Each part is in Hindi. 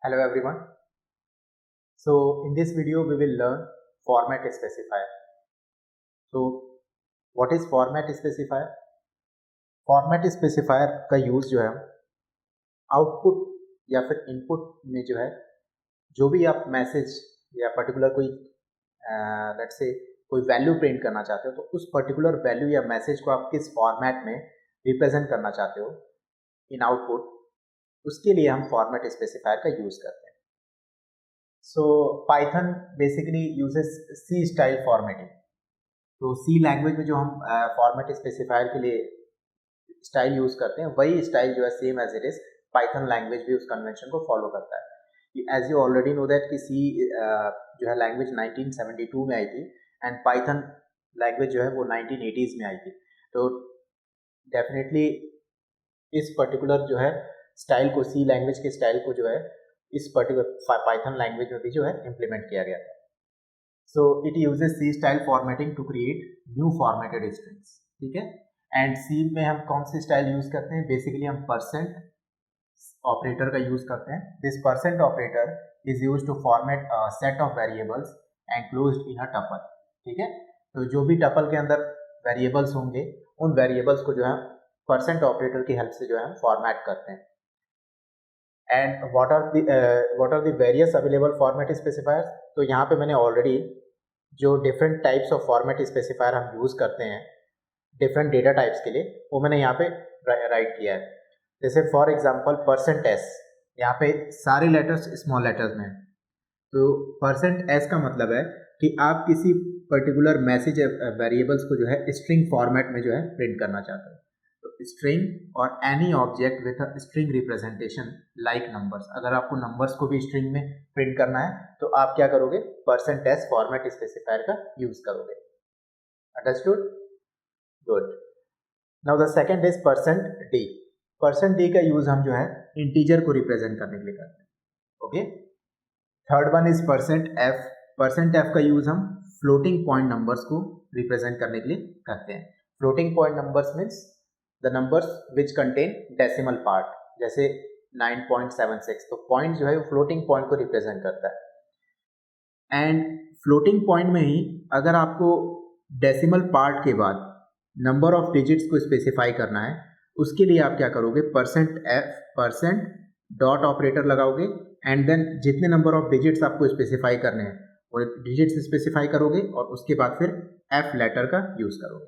Hello everyone. So in this video we will learn format specifier. So what is format specifier? Format specifier का यूज जो है आउटपुट या फिर इनपुट में जो है जो भी आप मैसेज या पर्टिकुलर कोई लेट्स से कोई वैल्यू प्रिंट करना चाहते हो तो उस पर्टिकुलर वैल्यू या मैसेज को आप किस फॉर्मेट में रिप्रेजेंट करना चाहते हो इन आउटपुट, उसके लिए हम फॉर्मेट स्पेसिफायर का यूज करते हैं. So Python basically uses C style formatting. तो C लैंग्वेज में जो हम फॉर्मेट स्पेसिफायर के लिए स्टाइल यूज करते हैं वही स्टाइल जो है same as it is Python language भी उस कन्वेंशन को फॉलो करता है. As you already know that कि C जो है लैंग्वेज 1972 में आई थी एंड पाइथन लैंग्वेज जो है वो 1980s में आई थी. तो डेफिनेटली इस पर्टिकुलर जो है स्टाइल को C लैंग्वेज के स्टाइल को जो है इस पर्टिकुलर पाइथन लैंग्वेज में भी जो है इम्प्लीमेंट किया गया था. So it uses C style formatting to create new formatted strings. ठीक है. एंड C में हम कौन से स्टाइल यूज करते हैं? बेसिकली हम परसेंट ऑपरेटर का यूज करते हैं. This percent operator is use to format set of variables enclosed in a tuple. ठीक है. तो जो भी टपल के अंदर वेरिएबल्स होंगे उन वेरिएबल्स को जो है परसेंट ऑपरेटर की हेल्प से जो है हम फॉर्मेट करते हैं. And what are the various available format specifiers. तो यहाँ पे मैंने ऑलरेडी जो different types of format specifier हम यूज करते हैं डिफरेंट डेटा टाइप्स के लिए वो मैंने यहाँ पे राइट किया है. जैसे फॉर एग्जांपल %s, यहाँ पे सारे लेटर्स स्मॉल लेटर्स में. तो %s का मतलब है कि आप किसी पर्टिकुलर मैसेज वेरिएबल्स को जो है स्ट्रिंग फॉर्मेट में जो है प्रिंट करना चाहते हो. तो स्ट्रिंग और any object with a string representation like numbers. अगर आपको नंबर्स को भी स्ट्रिंग में प्रिंट करना है तो आप क्या करोगे? %s फॉर्मेट स्पेसिफायर का यूज करोगे. Understood? Good. Now the second is %d. %d का यूज हम जो है इंटीजर को रिप्रेजेंट करने के लिए करते हैं. Okay. Third one is %f. %f का यूज हम फ्लोटिंग पॉइंट नंबर्स को रिप्रेजेंट करने के लिए करते हैं. Floating point numbers means the numbers which contain decimal part, जैसे 9.76. तो पॉइंट जो है वो फ्लोटिंग पॉइंट को रिप्रेजेंट करता है. एंड फ्लोटिंग पॉइंट में ही अगर आपको डेसिमल पार्ट के बाद नंबर ऑफ डिजिट्स को स्पेसिफाई करना है उसके लिए आप क्या करोगे? %f डॉट ऑपरेटर लगाओगे एंड देन जितने नंबर ऑफ डिजिट्स आपको स्पेसिफाई करने हैं वो डिजिट्स स्पेसिफाई करोगे और उसके बाद फिर f लेटर का यूज करोगे.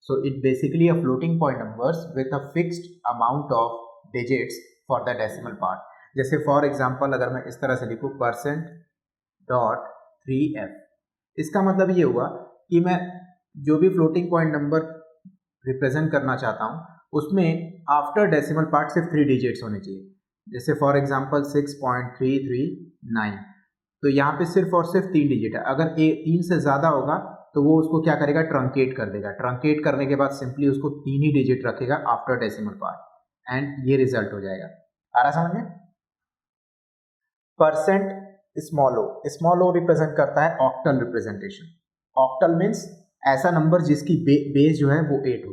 So it basically a floating point numbers with a fixed amount of digits for the decimal part. जैसे फॉर एग्जाम्पल अगर मैं इस तरह से लिखूँ %.3f, इसका मतलब ये हुआ कि मैं जो भी फ्लोटिंग पॉइंट नंबर रिप्रेजेंट करना चाहता हूँ उसमें आफ्टर डेसिमल पार्ट सिर्फ 3 डिजिट्स होने चाहिए. जैसे फॉर एग्जाम्पल 6.339. तो यहाँ पे सिर्फ और सिर्फ 3 डिजिट है. अगर 3 से ज़्यादा होगा तो वो उसको क्या करेगा? ट्रंकेट कर देगा. ट्रंकेट करने के बाद सिंपली उसको 3 ही डिजिट रखेगा आफ्टर डेसिमल पार्ट एंड ये रिजल्ट हो जाएगा. आ रहा समझ में? %स्मॉल ओ रिप्रेजेंट करता है ऑक्टल रिप्रेजेंटेशन. ऑक्टल मीन्स ऐसा नंबर जिसकी बेस जो है वो 8 हो.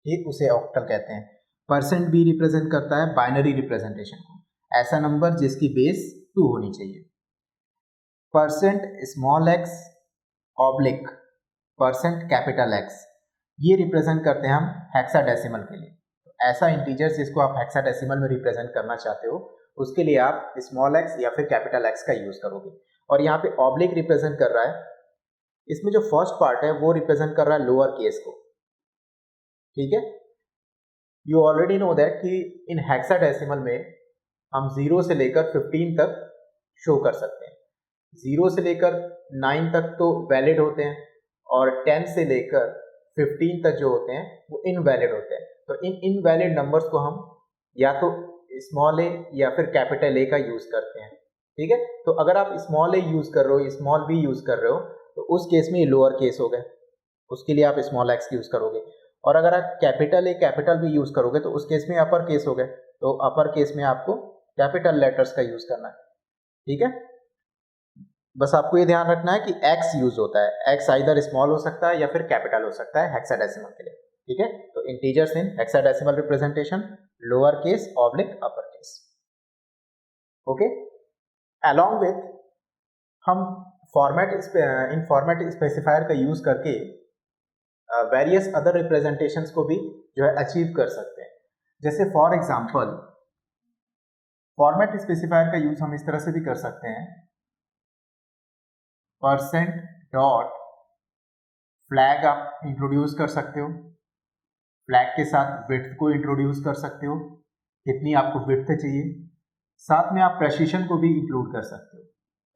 ठीक, उसे ऑक्टल कहते हैं. %b रिप्रेजेंट करता है बाइनरी रिप्रेजेंटेशन को, ऐसा नंबर जिसकी बेस 2 होनी चाहिए. %x ऑब्लिक %X ये रिप्रेजेंट करते हैं हम हेक्साडेसिमल के लिए. तो ऐसा इंटीजर जिसको आप हेक्साडेसिमल में रिप्रेजेंट करना चाहते हो उसके लिए आप x या फिर X का यूज करोगे. और यहाँ पे ऑब्लिक रिप्रेजेंट कर रहा है, इसमें जो फर्स्ट पार्ट है वो रिप्रेजेंट कर रहा है लोअर केस को. ठीक है. यू ऑलरेडी नो दैट कि इन हेक्साडेसिमल में हम 0 से लेकर 15 तक शो कर सकते हैं. 0 से लेकर 9 तक तो वैलिड होते हैं और 10 से लेकर 15 तक जो होते हैं वो इनवैलिड होते हैं. तो इन इनवैलिड नंबर्स को हम या तो स्मॉल ए या फिर कैपिटल ए का यूज करते हैं. ठीक है. तो अगर आप स्मॉल ए यूज कर रहे हो, स्मॉल बी यूज कर रहे हो तो उस केस में ये लोअर केस हो गए, उसके लिए आप x यूज करोगे. और अगर आप capital A capital B use करोगे तो उस केस में अपर केस हो गए. तो अपर केस में आपको कैपिटल लेटर्स का यूज करना है. ठीक है. बस आपको ये ध्यान रखना है कि x यूज होता है. x आइदर स्मॉल हो सकता है या फिर कैपिटल हो सकता है हेक्साडेसिमल के लिए. ठीक है. तो integers in hexadecimal representation lower case oblique upper case. Okay. Along with हम इन फॉर्मेट स्पेसिफायर का यूज करके वेरियस अदर रिप्रेजेंटेशंस को भी जो है अचीव कर सकते हैं। जैसे फॉर एग्जांपल फॉर्मेट स्पेसिफायर का यूज हम इस तरह से भी कर सकते हैं, परसेंट डॉट फ्लैग आप इंट्रोड्यूस कर सकते हो, फ्लैग के साथ विड्थ को इंट्रोड्यूस कर सकते हो, कितनी आपको विड्थ चाहिए, साथ में आप प्रेसिशन को भी इंक्लूड कर सकते हो,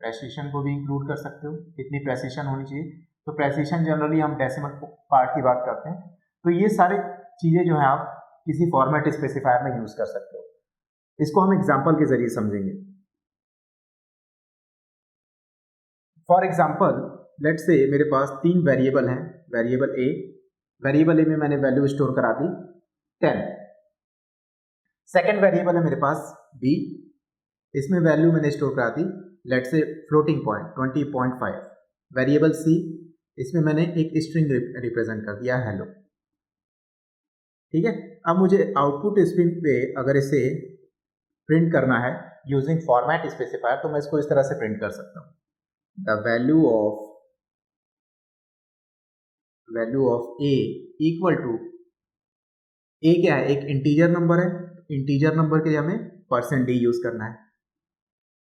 प्रेसिशन को भी इंक्लूड कर सकते हो, कितनी प्रेसिशन होनी चाहिए। तो प्रेसिशन जनरली हम डेसिमल पार्ट की बात करते हैं। तो ये सारे चीज़ें जो है आप किसी फॉर्मेट स्पेसिफायर में यूज कर सकते हो। इसको हम एग्जाम्पल के जरिए समझेंगे। फॉर एग्जाम्पल लेट्स से मेरे पास 3 वेरिएबल हैं, वेरिएबल ए में मैंने वैल्यू स्टोर करा दी 10। सेकेंड वेरिएबल है मेरे पास बी, इसमें वैल्यू मैंने स्टोर करा दी let's say floating point 20.5। Variable C, इसमें मैंने एक स्ट्रिंग रिप्रेजेंट कर दिया हेलो। ठीक है, अब मुझे आउटपुट स्क्रीन पे अगर इसे प्रिंट करना है यूजिंग फॉर्मेट स्पेसिफायर तो मैं इसको इस तरह से प्रिंट कर सकता हूँ, the value of A equal to, A क्या है, एक इंटीजर नंबर है, इंटीजर नंबर के लिए हमें %d यूज करना है।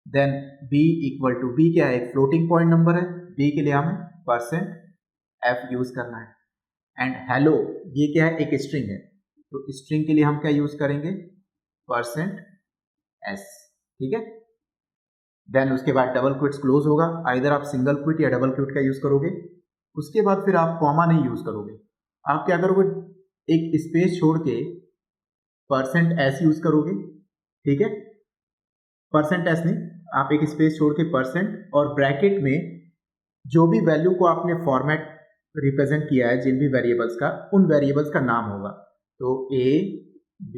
Then b equal to, b क्या है, एक फ्लोटिंग पॉइंट नंबर है, b के लिए हमें %f यूज करना है। एंड हेलो ये क्या है, एक स्ट्रिंग है, तो स्ट्रिंग के लिए हम क्या यूज करेंगे, %s। ठीक है, देन उसके बाद डबल क्विट्स क्लोज होगा, आइदर आप सिंगल क्विट या डबल क्विट का यूज करोगे। उसके बाद फिर आप कॉमा नहीं यूज करोगे, आप क्या करोगे, एक स्पेस छोड़ के %s यूज करोगे। ठीक है, %s नहीं, आप एक स्पेस छोड़ के % और ब्रैकेट में जो भी वैल्यू को आपने फॉर्मेट रिप्रेजेंट किया है जिन भी वेरिएबल्स का, उन वेरिएबल्स का नाम होगा, तो a b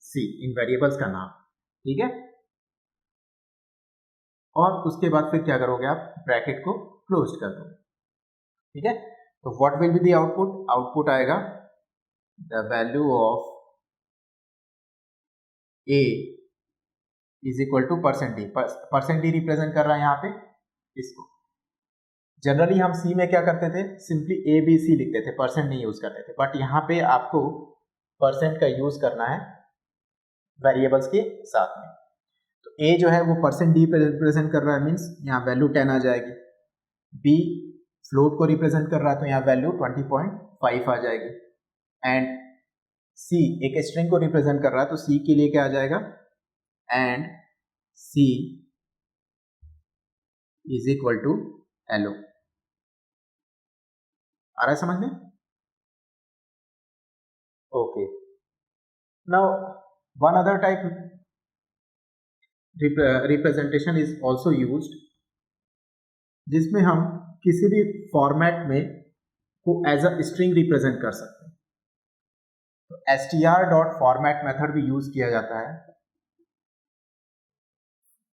c in variables का नाम। ठीक है, और उसके बाद फिर क्या करोगे, आप ब्रैकेट को क्लोज कर दोगे। ठीक है, तो what will be the output, output आएगा the value of a is equal to %d, %d represent कर रहा है यहाँ पे इसको। जनरली हम सी में क्या करते थे, सिंपली ए बी सी लिखते थे, % नहीं यूज करते थे, बट यहाँ पे आपको % का यूज करना है वेरिएबल्स के साथ में। तो ए जो है वो %d पे रिप्रेजेंट कर रहा है, मीन्स यहाँ वैल्यू 10 आ जाएगी। बी फ्लोट को रिप्रेजेंट कर रहा है तो यहाँ वैल्यू 20.5 आ जाएगी। एंड सी एक स्ट्रिंग को रिप्रेजेंट कर रहा है तो सी के लिए क्या आ जाएगा, and C is equal to hello. आ रहा है समझ में? Okay, now one other type representation is also used, जिसमें हम किसी भी फॉर्मेट में को एज अ स्ट्रिंग रिप्रेजेंट कर सकते हैं। तो str.format मेथड भी यूज किया जाता है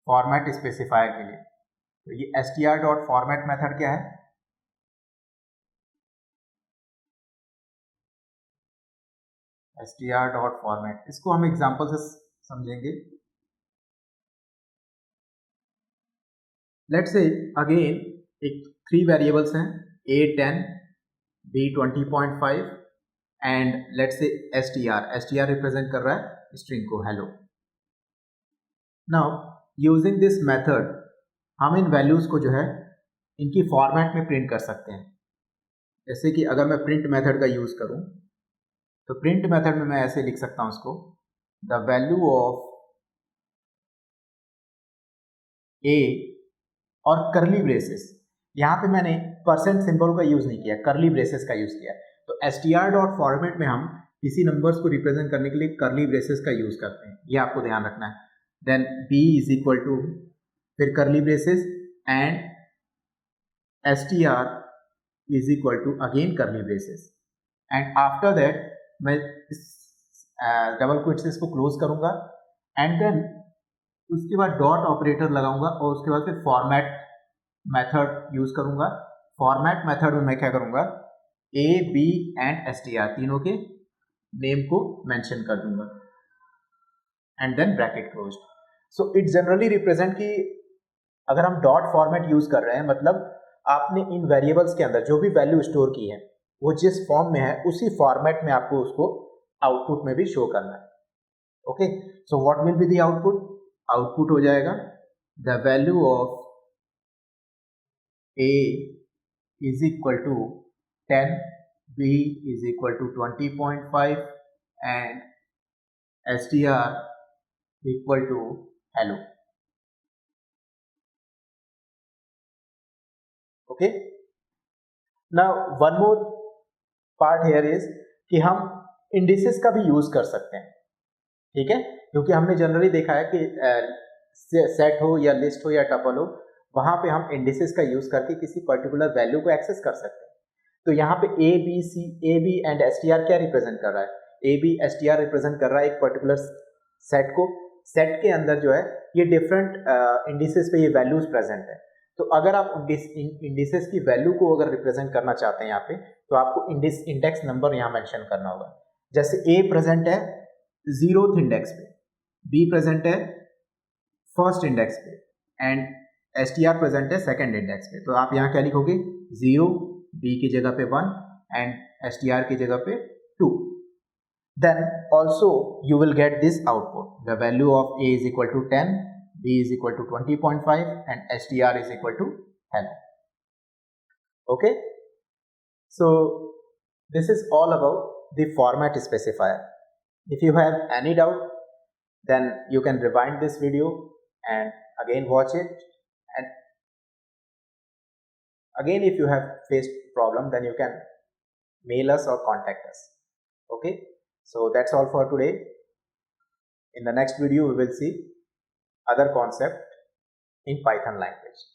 फॉर्मेट स्पेसिफायर के लिए। तो ये str.format मेथड क्या है, str.format, इसको हम एग्जांपल से समझेंगे। लेट्स से अगेन एक 3 वेरिएबल्स हैं, a 10 b 20.5 and let's say str represent कर रहा है स्ट्रिंग को hello. Now using this method हम इन वैल्यूज को जो है इनकी फॉर्मेट में प्रिंट कर सकते हैं। जैसे कि अगर मैं प्रिंट मेथड का यूज करूं तो प्रिंट मेथड में मैं ऐसे लिख सकता हूं इसको, द वैल्यू ऑफ a और करली ब्रेसेस, यहाँ पे मैंने % सिंबल का यूज नहीं किया, करली ब्रेसेस का यूज किया। तो str.format में हम किसी नंबर्स को रिप्रेजेंट करने के लिए करली ब्रेसेस का यूज करते हैं, ये आपको ध्यान रखना है। Then b is equal to फिर curly braces and str is equal to again curly braces and after that मैं डबल क्विट्स को क्लोज करूंगा एंड देन उसके बाद डॉट ऑपरेटर लगाऊंगा और उसके बाद फिर फॉर्मेट मेथड यूज करूंगा। फॉर्मेट मेथड में मैं क्या करूंगा, a b एंड str तीनों के नेम को मेंशन कर दूंगा and then bracket closed. So it generally represent कि अगर हम डॉट फॉर्मेट यूज कर रहे हैं मतलब आपने इन वेरिएबल्स के अंदर जो भी वैल्यू स्टोर की है वो जिस फॉर्म में है उसी फॉर्मेट में आपको उसको आउटपुट में भी शो करना है. Okay, so what will be the output? Output हो जाएगा the value of a is equal to 10, b is equal to 20.5 and str equal to hello. Okay, now one more part here is कि हम इंडिसेस का भी यूज कर सकते हैं. ठीक है, क्योंकि हमने जनरली देखा है कि सेट हो या लिस्ट हो या टपल हो वहां पे हम इंडिसेस का यूज करके किसी पर्टिकुलर वैल्यू को एक्सेस कर सकते हैं. तो यहाँ पे A B and S T R क्या रिप्रेजेंट कर रहा है? A B S T R represent कर रहा है एक पर्टिकुलर सेट को. सेट के अंदर जो है ये डिफरेंट इंडिसेस पे ये वैल्यूज प्रेजेंट है. तो अगर आप इंडिसेस की वैल्यू को अगर रिप्रेजेंट करना चाहते हैं यहाँ पे तो आपको इंडेक्स नंबर यहाँ मेंशन करना होगा. जैसे ए प्रेजेंट है 0th इंडेक्स पे, बी प्रेजेंट है फर्स्ट इंडेक्स पे and S T are present है सेकेंड इंडेक्स पे. तो आप यहाँ क्या लिखोगे? 0, बी की जगह पे 1 एंड एस टी आर की जगह पे 2. Then also you will get this output, the value of A is equal to 10, B is equal to 20.5 and S T R is equal to 10. Okay, so this is all about the format specifier. If you have any doubt, then you can rewind this video and again watch it. And again, if you have faced problem, then you can mail us or contact us. Okay, so that's all for today. In the next video, we will see other concept in Python language.